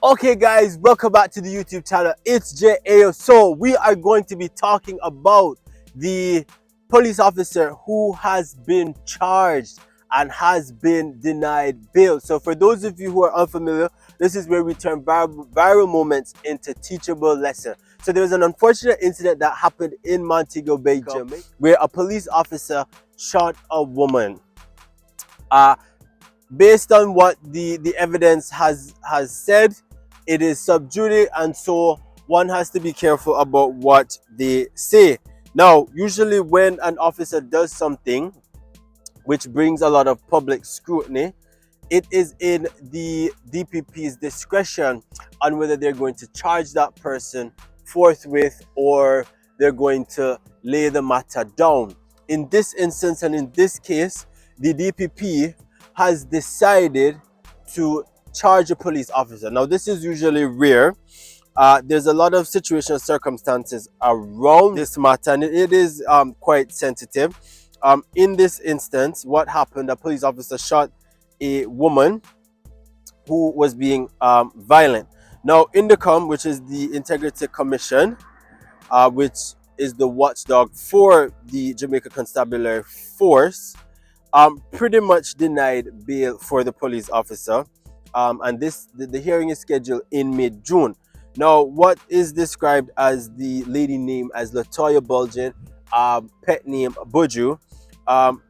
Okay guys, welcome back to the YouTube channel. It's Jay Ayyo. So we are going to be talking about the police officer who has been charged and has been denied bail. So for those of you who are unfamiliar, this is where we turn viral moments into teachable lessons. So there was an unfortunate incident that happened in Montego Bay, Jamaica, where a police officer shot a woman. Based on what the evidence has said, it is sub judice, and so one has to be careful about what they say. Now, usually when an officer does something which brings a lot of public scrutiny, it is in the DPP's discretion on whether they're going to charge that person forthwith or they're going to lay the matter down. In this instance and in this case, the DPP has decided to charge a police officer. Now, this is usually rare. There's a lot of situational circumstances around this matter, and it is quite sensitive. In this instance, what happened, a police officer shot a woman who was being violent. Now, INDECOM, which is the Integrity Commission, which is the watchdog for the Jamaica Constabulary Force, pretty much denied bail for the police officer, and the hearing is scheduled in mid-June. Now, what is described as the lady name as Latoya Bulgin, pet name Buju,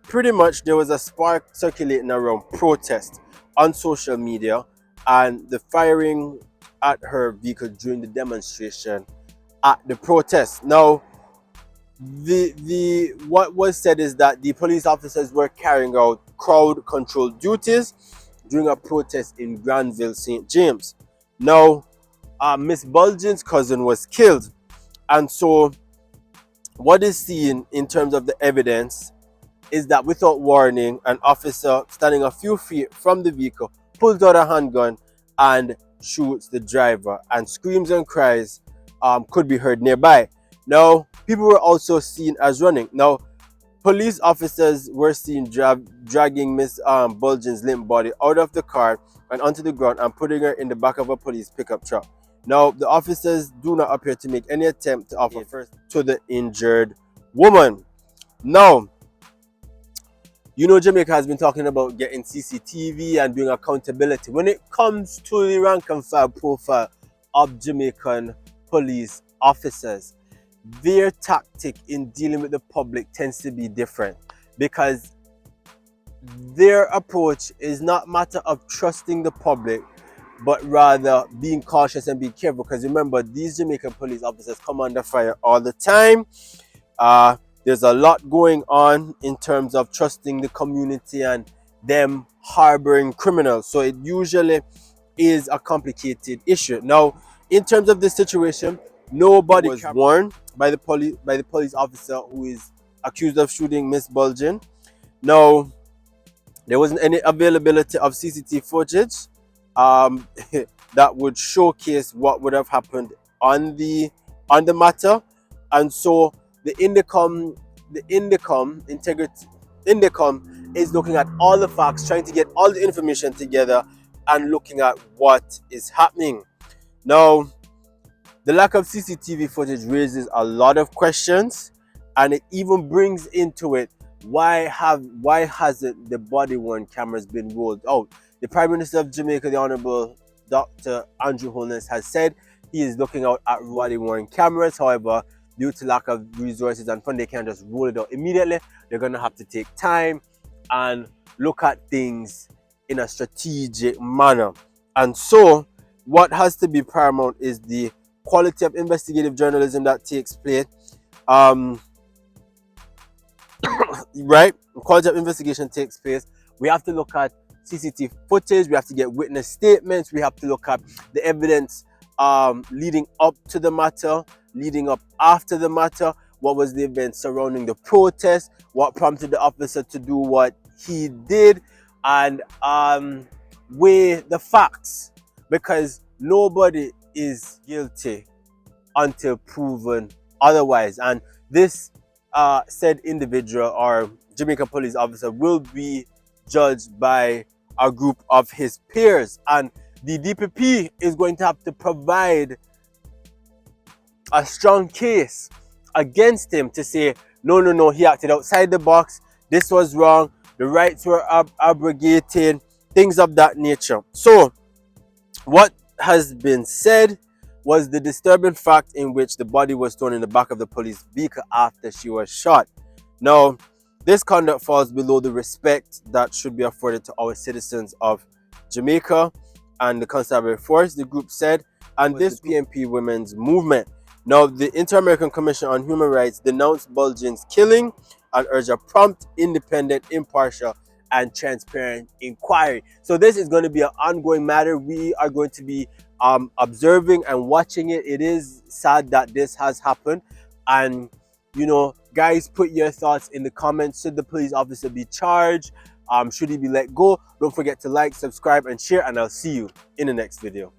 pretty much there was a spark circulating around protest on social media and the firing at her vehicle during the demonstration at the protest. Now, the what was said is that the police officers were carrying out crowd control duties during a protest in Granville, St. James. Now, Miss Bulgin's cousin was killed, and so what is seen in terms of the evidence is that without warning, an officer standing a few feet from the vehicle pulls out a handgun and shoots the driver, and screams and cries could be heard nearby. Now, people were also seen as running. Now, police officers were seen dragging Miss Bulgin's limp body out of the car and onto the ground and putting her in the back of a police pickup truck. Now, the officers do not appear to make any attempt to offer first to the injured woman. Now, you know, Jamaica has been talking about getting CCTV and doing accountability. When it comes to the rank and file profile of Jamaican police officers, their tactic in dealing with the public tends to be different, because their approach is not a matter of trusting the public, but rather being cautious and be careful. Because remember, these Jamaican police officers come under fire all the time. There's a lot going on in terms of trusting the community and them harboring criminals. So it usually is a complicated issue. Now, in terms of this situation, nobody was warned by the police officer who is accused of shooting Miss Bulgin. Now, there wasn't any availability of CCTV footage that would showcase what would have happened on the matter, and so the INDECOM is looking at all the facts, trying to get all the information together and looking at what is happening. Now, the lack of CCTV footage raises a lot of questions, and it even brings into it why hasn't the body-worn cameras been rolled out? The Prime Minister of Jamaica, the Honorable Dr. Andrew Holness, has said he is looking out at body-worn cameras. However, due to lack of resources and funding, they can't just roll it out immediately. They're going to have to take time and look at things in a strategic manner. And so what has to be paramount is the quality of investigative journalism that takes place. Right? Quality of investigation takes place. We have to look at CCTV footage. We have to get witness statements. We have to look at the evidence leading up to the matter, leading up after the matter. What was the event surrounding the protest? What prompted the officer to do what he did? And weigh the facts, because nobody is guilty until proven otherwise. And this said individual or Jamaican police officer will be judged by a group of his peers. And the DPP is going to have to provide a strong case against him to say, no, no, no, he acted outside the box, this was wrong, the rights were abrogated, things of that nature. So, what has been said was the disturbing fact in which the body was thrown in the back of the police vehicle after she was shot. Now, this conduct falls below the respect that should be afforded to our citizens of Jamaica and the constabulary force, the group said, and this PNP women's movement. Now, the Inter-American Commission on Human Rights denounced Bulgin's killing and urged a prompt, independent, impartial, and transparent inquiry. So this is going to be an ongoing matter. We are going to be observing and watching it. It is sad that this has happened, and you know, guys, put your thoughts in the comments. Should the police officer be charged? Should he be let go? Don't forget to like, subscribe, and share, and I'll see you in the next video.